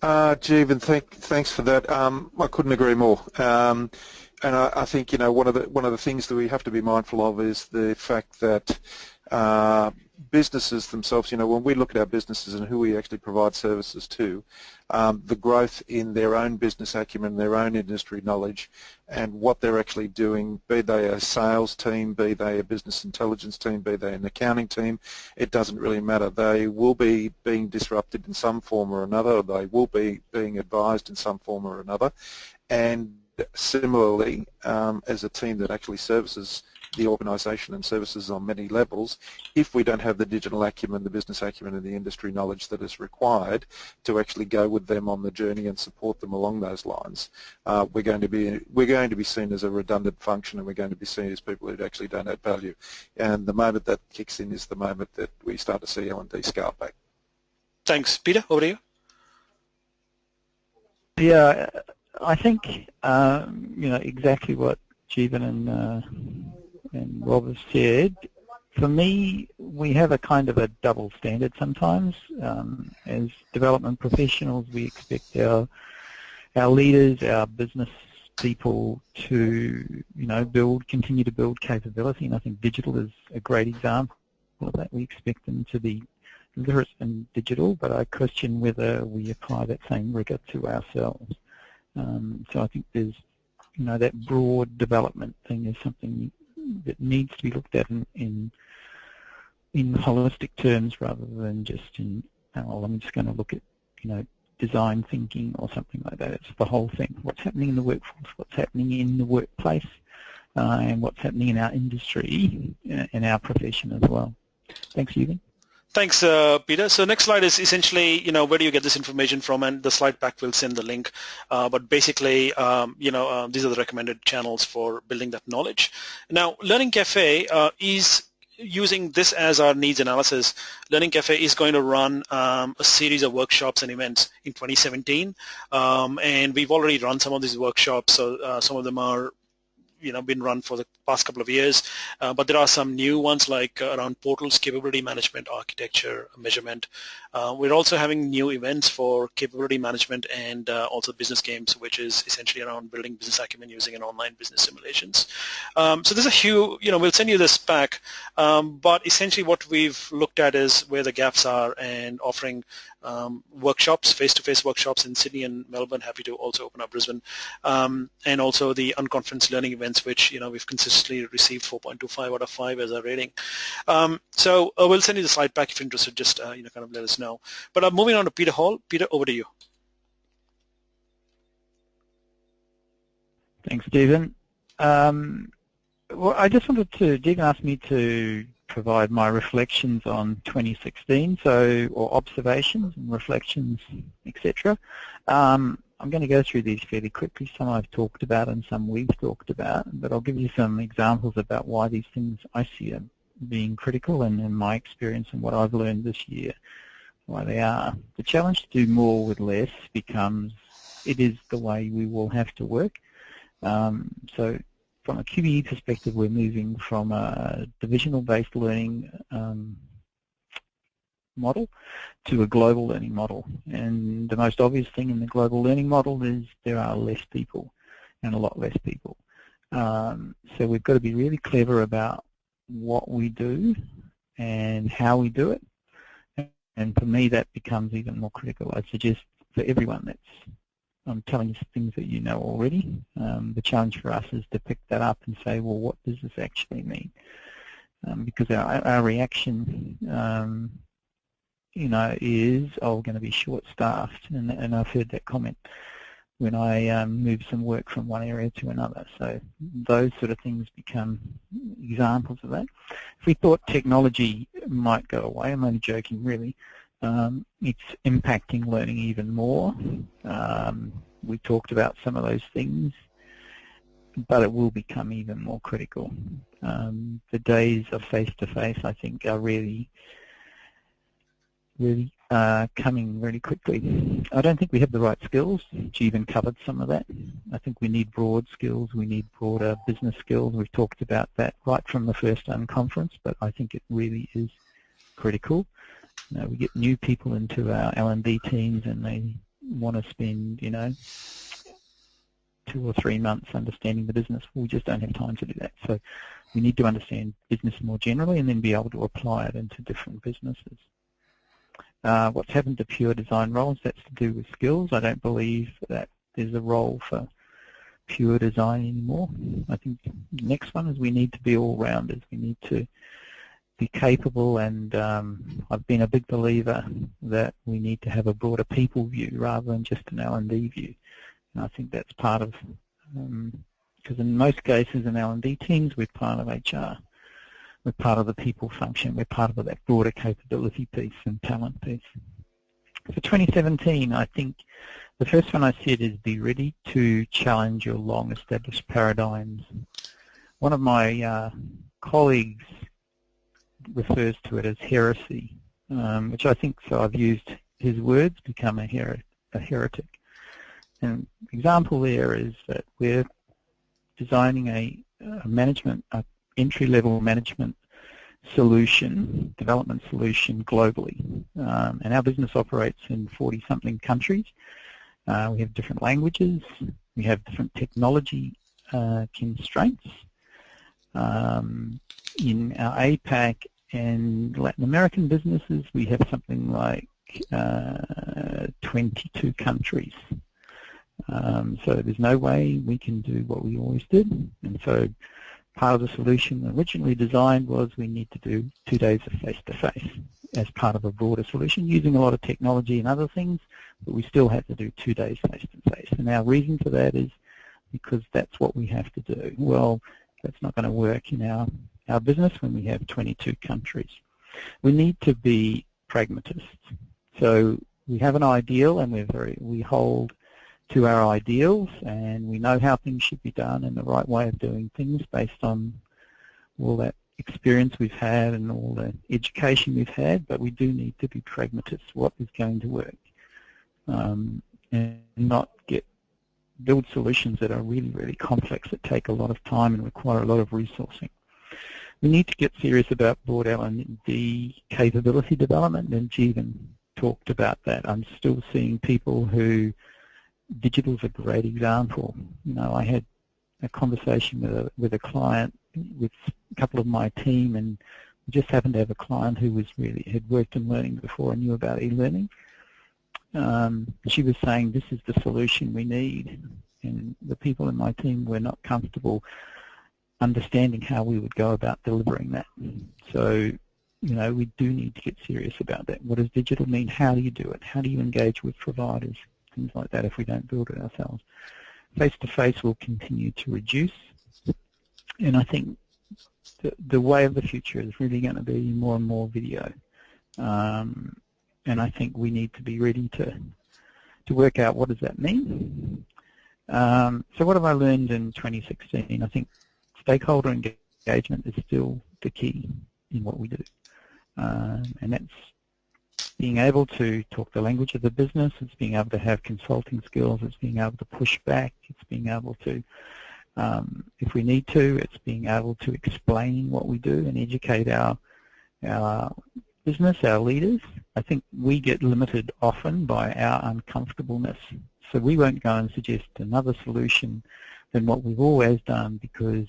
Jeevan, thanks for that. I couldn't agree more. And I think one of the things that we have to be mindful of is the fact that businesses themselves, when we look at our businesses and who we actually provide services to, the growth in their own business acumen, their own industry knowledge, and what they're actually doing, be they a sales team, be they a business intelligence team, be they an accounting team, it doesn't really matter. They will be being disrupted in some form or another, or they will be being advised in some form or another. And similarly, as a team that actually services the organisation and services on many levels, if we don't have the digital acumen, the business acumen and the industry knowledge that is required to actually go with them on the journey and support them along those lines, we're going to be seen as a redundant function, and we're going to be seen as people who actually don't add value. And the moment that kicks in is the moment that we start to see L&D scale back. Thanks. Peter, over to you. Yeah, I think exactly what Jeevan and Rob have said. For me, we have a kind of a double standard sometimes. As development professionals, we expect our leaders, our business people to continue to build capability, and I think digital is a great example of that. We expect them to be literate in digital, but I question whether we apply that same rigor to ourselves. So I think there's that broad development thing is something that needs to be looked at in holistic terms rather than just in, I'm just going to look at, design thinking or something like that. It's the whole thing. What's happening in the workforce, what's happening in the workplace, and what's happening in our industry and our profession as well. Thanks, Ewan. Thanks, Peter. So next slide is essentially, where do you get this information from? And the slide pack will send the link. But basically, these are the recommended channels for building that knowledge. Now, LearningCafe is using this as our needs analysis. LearningCafe is going to run a series of workshops and events in 2017. And we've already run some of these workshops. So some of them are been run for the past couple of years, but there are some new ones like around portals, capability management, architecture, measurement. We're also having new events for capability management and also business games, which is essentially around building business acumen using an online business simulations. So there's a huge, we'll send you this back, but essentially what we've looked at is where the gaps are and offering workshops, face-to-face workshops in Sydney and Melbourne. Happy to also open up Brisbane, and also the unconference learning events, which we've consistently received 4.25 out of 5 as a rating. So we'll send you the slide back if you're interested. Just kind of let us know. But moving on to Peter Hall. Peter, over to you. Thanks, Stephen. Well, I just wanted to. Stephen asked me to provide my reflections on 2016, or observations and reflections, etc. I'm going to go through these fairly quickly. Some I've talked about and some we've talked about, but I'll give you some examples about why these things I see are being critical and in my experience and what I've learned this year, why they are. The challenge to do more with less becomes, it is the way we will have to work. So from a QBE perspective, we're moving from a divisional-based learning model to a global learning model. And the most obvious thing in the global learning model is there are less people and a lot less people. So we've got to be really clever about what we do and how we do it. And for me, that becomes even more critical. I suggest for everyone I'm telling you things that you know already. The challenge for us is to pick that up and say, well, what does this actually mean? Because our reaction, is, oh, we're going to be short-staffed, and I've heard that comment when I move some work from one area to another. So those sort of things become examples of that. If we thought technology might go away, I'm only joking really, It's impacting learning even more. We talked about some of those things, but it will become even more critical. The days of face-to-face, I think, are really coming really quickly. I don't think we have the right skills. Jeevan covered some of that. I think we need broad skills. We need broader business skills. We've talked about that right from the first conference, but I think it really is critical. We get new people into our L&D teams and they want to spend, 2 or 3 months understanding the business. We just don't have time to do that. So we need to understand business more generally and then be able to apply it into different businesses. What's happened to pure design roles, that's to do with skills. I don't believe that there's a role for pure design anymore. I think the next one is we need to be all-rounders. We need to be capable, and I've been a big believer that we need to have a broader people view rather than just an L&D view. And I think that's part of, because in most cases in L&D teams we're part of HR. We're part of the people function. We're part of that broader capability piece and talent piece. For 2017, I think the first one I said is be ready to challenge your long-established paradigms. One of my colleagues refers to it as heresy, which I think, so I've used his words, become a heretic. And the example there is that we're designing a entry-level management solution, development solution globally. And our business operates in 40-something countries. We have different languages. We have different technology constraints. In our APAC and Latin American businesses, we have something like 22 countries. So there's no way we can do what we always did. And so part of the solution originally designed was we need to do 2 days of face-to-face as part of a broader solution, using a lot of technology and other things, but we still had to do 2 days face-to-face. And our reason for that is because that's what we have to do. Well, that's not going to work in our business when we have 22 countries. We need to be pragmatists. So we have an ideal and we hold to our ideals, and we know how things should be done and the right way of doing things based on all that experience we've had and all the education we've had, but we do need to be pragmatists. What is going to work? And not build solutions that are really, really complex, that take a lot of time and require a lot of resourcing. We need to get serious about broad L&D capability development, and Jeevan talked about that. I'm still seeing people who, digital's a great example. I had a conversation with a client, with a couple of my team, and we just happened to have a client who had worked in learning before and knew about e-learning. She was saying, this is the solution we need, and the people in my team were not comfortable understanding how we would go about delivering that. So, we do need to get serious about that. What does digital mean? How do you do it? How do you engage with providers? Things like that if we don't build it ourselves. Face-to-face will continue to reduce, and I think the way of the future is really going to be more and more video. And I think we need to be ready to work out what does that mean. So what have I learned in 2016? I think stakeholder engagement is still the key in what we do. And that's being able to talk the language of the business, it's being able to have consulting skills, it's being able to push back, it's being able to, if we need to, it's being able to explain what we do and educate our business, our leaders. I think we get limited often by our uncomfortableness. So we won't go and suggest another solution than what we've always done because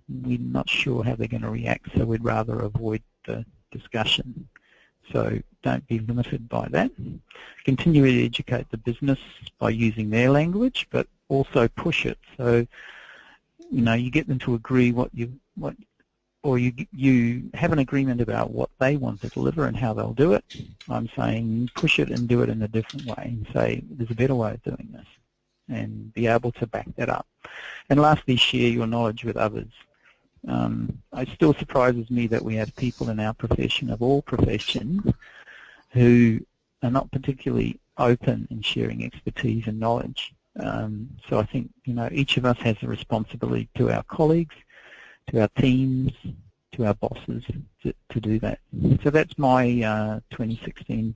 we're not sure how they're going to react, so we'd rather avoid the discussion. So don't be limited by that. Continue to educate the business by using their language, but also push it. So, you get them to agree or you have an agreement about what they want to deliver and how they'll do it. I'm saying push it and do it in a different way and say there's a better way of doing this and be able to back that up. And lastly, share your knowledge with others. It still surprises me that we have people in our profession, of all professions, who are not particularly open in sharing expertise and knowledge. So I think, each of us has a responsibility to our colleagues, to our teams, to our bosses to do that. So that's my 2016-17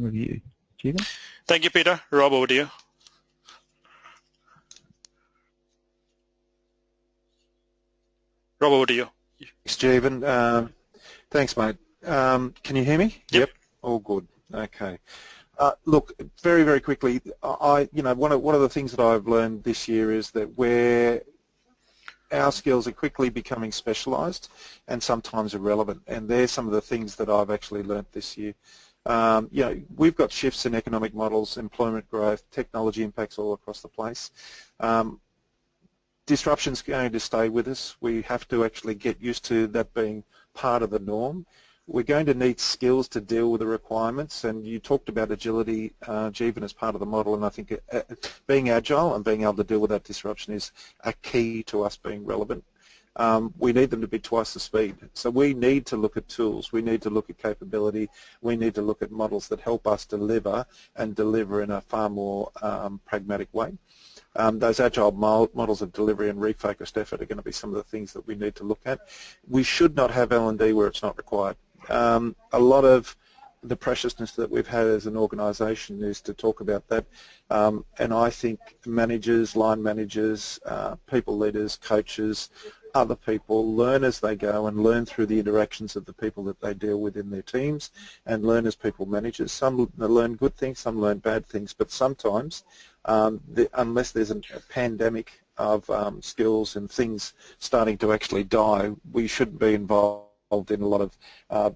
review. Stephen? Thank you, Peter. Rob, over to you. Rob, over to you. Stephen, thanks, mate. Can you hear me? Yep. All good. Okay. Look, very, very quickly, one of the things that I've learned this year is that our skills are quickly becoming specialised and sometimes irrelevant, and they're some of the things that I've actually learnt this year. We've got shifts in economic models, employment growth, technology impacts all across the place. Disruption's going to stay with us. We have to actually get used to that being part of the norm. We're going to need skills to deal with the requirements, and you talked about agility, Jeevan, as part of the model, and I think being agile and being able to deal with that disruption is a key to us being relevant. We need them to be twice the speed. So we need to look at tools, we need to look at capability, we need to look at models that help us deliver and deliver in a far more pragmatic way. Those agile models of delivery and refocused effort are going to be some of the things that we need to look at. We should not have L&D where it's not required. A lot of the preciousness that we've had as an organisation is to talk about that, and I think managers, line managers, people leaders, coaches, other people learn as they go and learn through the interactions of the people that they deal with in their teams and learn as people managers. Some learn good things, some learn bad things, but sometimes unless there's a pandemic of skills and things starting to actually die, we shouldn't be involved in a lot of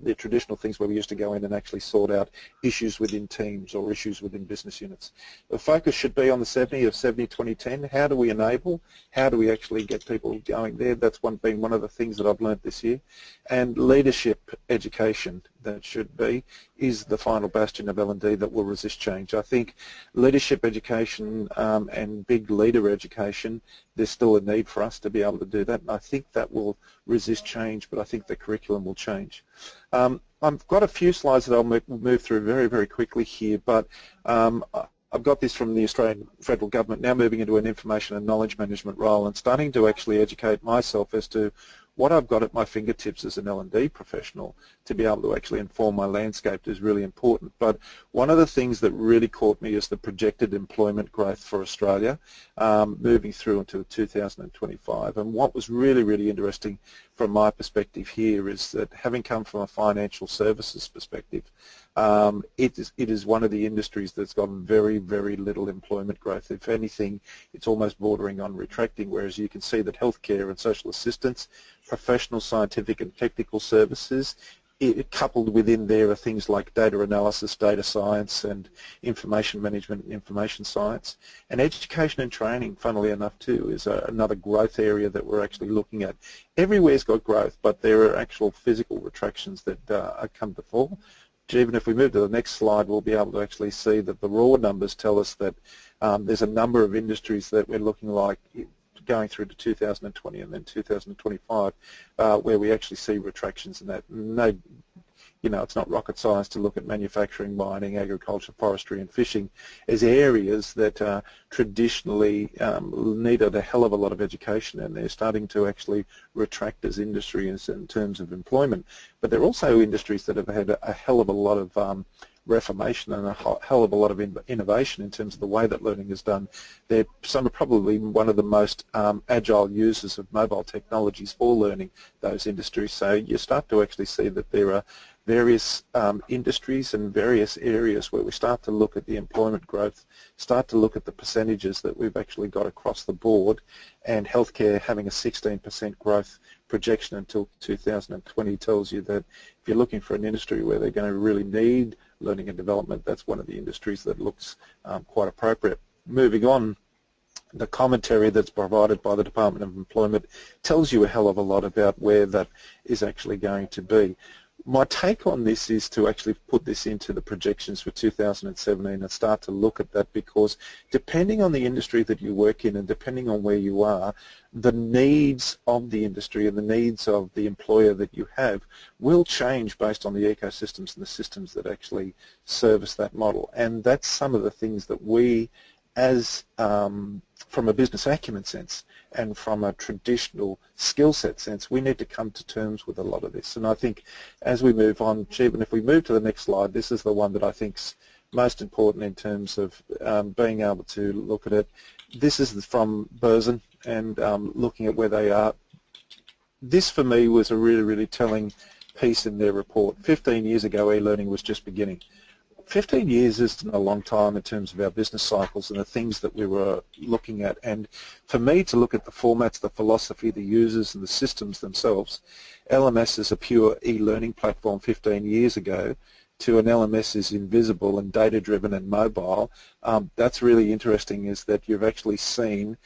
the traditional things where we used to go in and actually sort out issues within teams or issues within business units. The focus should be on the 70-20-10. How do we enable? How do we actually get people going there? That's been one of the things that I've learned this year. And leadership education, that should be, is the final bastion of L&D that will resist change. I think leadership education and big leader education, there's still a need for us to be able to do that, and I think that will resist change, but I think the curriculum will change. I've got a few slides that I'll move through very, very quickly here, but I've got this from the Australian Federal Government, now moving into an information and knowledge management role and starting to actually educate myself as to what I've got at my fingertips as an L&D professional to be able to actually inform my landscape is really important. But one of the things that really caught me is the projected employment growth for Australia moving through until 2025. And what was really, really interesting from my perspective here is that, having come from a financial services perspective, it is one of the industries that's got very, very little employment growth. If anything, it's almost bordering on retracting, whereas you can see that healthcare and social assistance, professional, scientific and technical services, coupled within there are things like data analysis, data science and information management and information science. And education and training, funnily enough too, is another growth area that we're actually looking at. Everywhere's got growth, but there are actual physical retractions that come to fore. Even if we move to the next slide, we'll be able to actually see that the raw numbers tell us that there's a number of industries that we're looking like going through to 2020 and then 2025 where we actually see retractions in that. No, it's not rocket science to look at manufacturing, mining, agriculture, forestry and fishing as areas that traditionally needed a hell of a lot of education, and they're starting to actually retract as industries in terms of employment. But they're also industries that have had a hell of a lot of reformation and a hell of a lot of innovation in terms of the way that learning is done. They're probably one of the most agile users of mobile technologies for learning, those industries. So you start to actually see that there are various industries and various areas where we start to look at the employment growth, start to look at the percentages that we've actually got across the board, and healthcare having a 16% growth projection until 2020 tells you that if you're looking for an industry where they're going to really need learning and development, that's one of the industries that looks quite appropriate. Moving on, the commentary that's provided by the Department of Employment tells you a hell of a lot about where that is actually going to be. My take on this is to actually put this into the projections for 2017 and start to look at that, because depending on the industry that you work in and depending on where you are, the needs of the industry and the needs of the employer that you have will change based on the ecosystems and the systems that actually service that model. And that's some of the things that we, as from a business acumen sense and from a traditional skill set sense, we need to come to terms with a lot of this. And I think as we move on, Jeevan, if we move to the next slide, this is the one that I think's most important in terms of being able to look at it. This is from Berzin and looking at where they are. This for me was a really, really telling piece in their report. 15 years ago, e-learning was just beginning. 15 years isn't a long time in terms of our business cycles and the things that we were looking at. And for me to look at the formats, the philosophy, the users and the systems themselves, LMS is a pure e-learning platform 15 years ago to an LMS is invisible and data-driven and mobile. That's really interesting, is that you've actually seen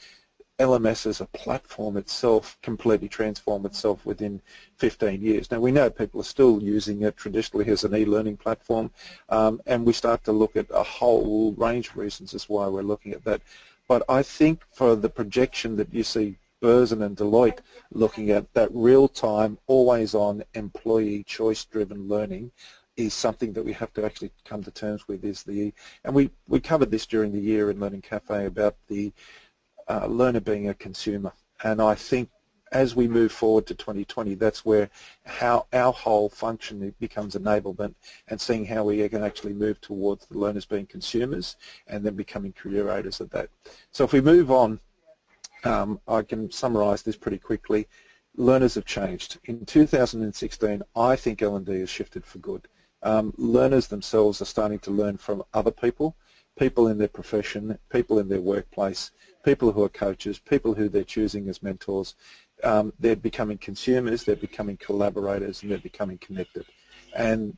LMS as a platform itself completely transform itself within 15 years. Now we know people are still using it traditionally as an e-learning platform, and we start to look at a whole range of reasons as why we're looking at that. But I think for the projection that you see Berzin and Deloitte looking at, that real-time, always-on, employee choice-driven learning is something that we have to actually come to terms with. And we covered this during the year in Learning Cafe about the learner being a consumer, and I think as we move forward to 2020, that's where how our whole function becomes enablement, and seeing how we can actually move towards the learners being consumers and then becoming curators of that. So if we move on, I can summarise this pretty quickly. Learners have changed. In 2016, I think L&D has shifted for good. Learners themselves are starting to learn from other people in their profession, people in their workplace, people who are coaches, people who they're choosing as mentors. They're becoming consumers, they're becoming collaborators, and they're becoming connected. And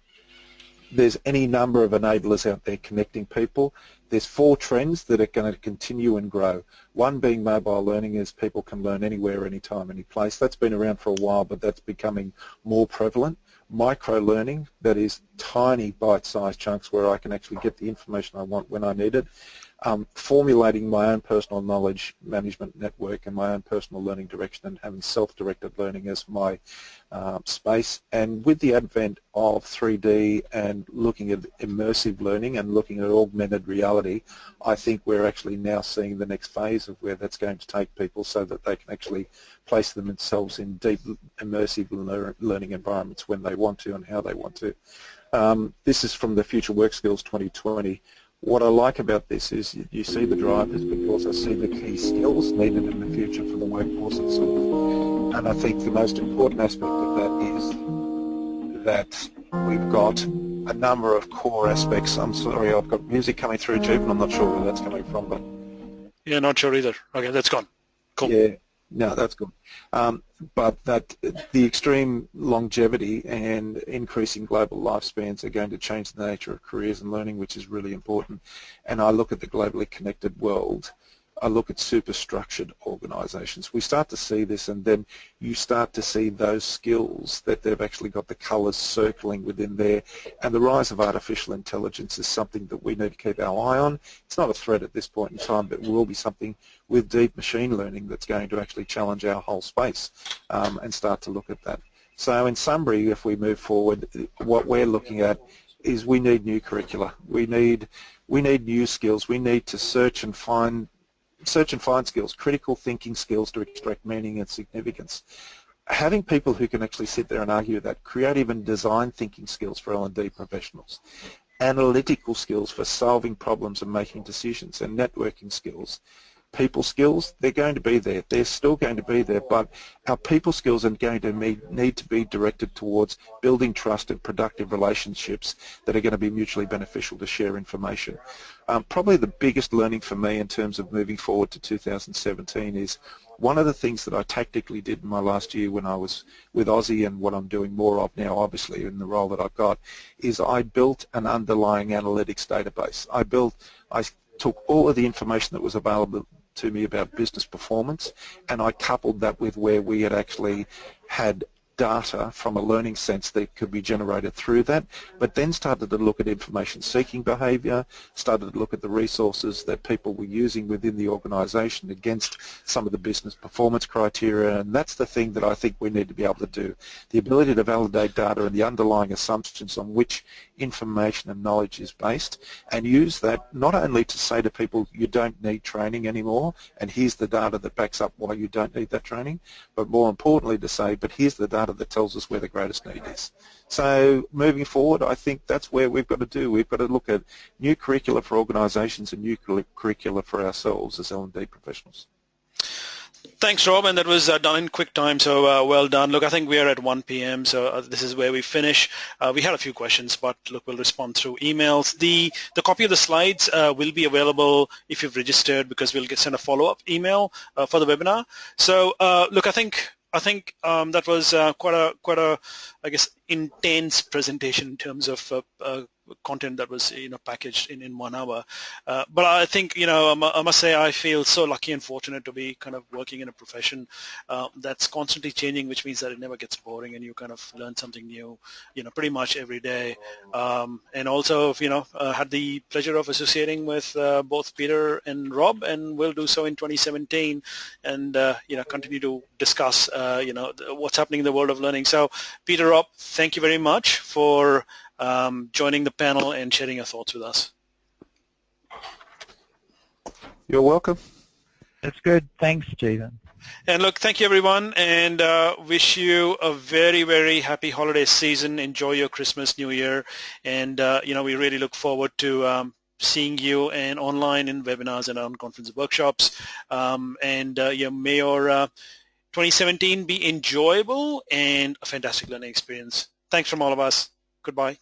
there's any number of enablers out there connecting people. There's 4 trends that are going to continue and grow. One being mobile learning, as people can learn anywhere, anytime, any place. That's been around for a while, but that's becoming more prevalent. Micro-learning, that is tiny bite-sized chunks where I can actually get the information I want when I need it. Formulating my own personal knowledge management network and my own personal learning direction, and having self-directed learning as my space. And with the advent of 3D and looking at immersive learning and looking at augmented reality, I think we're actually now seeing the next phase of where that's going to take people, so that they can actually place themselves in deep immersive learning environments when they want to and how they want to. This is from the Future Work Skills 2020. What I like about this is you see the drivers, but you also see the key skills needed in the future for the workforce itself. And I think the most important aspect of that is that we've got a number of core aspects. I'm sorry, I've got music coming through, Jeevan, and I'm not sure where that's coming from. But yeah, not sure either. Okay, that's gone. Cool. Yeah, no, that's good. But that the extreme longevity and increasing global lifespans are going to change the nature of careers and learning, which is really important. And I look at the globally connected world. I look at superstructured organisations. We start to see this, and then you start to see those skills that they've actually got the colours circling within there. And the rise of artificial intelligence is something that we need to keep our eye on. It's not a threat at this point in time, but it will be something with deep machine learning that's going to actually challenge our whole space and start to look at that. So in summary, if we move forward, what we're looking at is we need new curricula. We need new skills. We need to search and find skills, critical thinking skills to extract meaning and significance. Having people who can actually sit there and argue that, creative and design thinking skills for L&D professionals, analytical skills for solving problems and making decisions, and networking skills. People skills, they're going to be there. They're still going to be there, but our people skills are going to need to be directed towards building trust and productive relationships that are going to be mutually beneficial to share information. Probably the biggest learning for me in terms of moving forward to 2017 is one of the things that I tactically did in my last year when I was with Aussie, and what I'm doing more of now, obviously, in the role that I've got, is I built an underlying analytics database. I took all of the information that was available to me about business performance, and I coupled that with where we had actually had data from a learning sense that could be generated through that, but then started to look at information seeking behaviour, started to look at the resources that people were using within the organisation against some of the business performance criteria, and that's the thing that I think we need to be able to do. The ability to validate data and the underlying assumptions on which information and knowledge is based, and use that not only to say to people you don't need training anymore and here's the data that backs up why you don't need that training, but more importantly to say but here's the data that tells us where the greatest need is. So moving forward, I think that's where we've got to do. We've got to look at new curricula for organisations and new curricula for ourselves as L&D professionals. Thanks, Rob, and that was done in quick time, so well done. Look, I think we are at 1 p.m., so this is where we finish. We had a few questions, but look, we'll respond through emails. The copy of the slides will be available if you've registered, because we'll send a follow-up email for the webinar. So, look, I think that was quite a, I guess, intense presentation in terms of content that was packaged in 1 hour. But I think I must say I feel so lucky and fortunate to be kind of working in a profession that's constantly changing, which means that it never gets boring and you kind of learn something new pretty much every day. And also had the pleasure of associating with both Peter and Rob, and will do so in 2017, and continue to discuss what's happening in the world of learning. So Peter, Rob, thank you very much for joining the panel and sharing your thoughts with us. You're welcome. That's good. Thanks, Stephen. And look, thank you everyone, and wish you a very, very happy holiday season. Enjoy your Christmas, New Year, and we really look forward to seeing you and online in webinars and on conference workshops. May your 2017 be enjoyable and a fantastic learning experience. Thanks from all of us. Goodbye.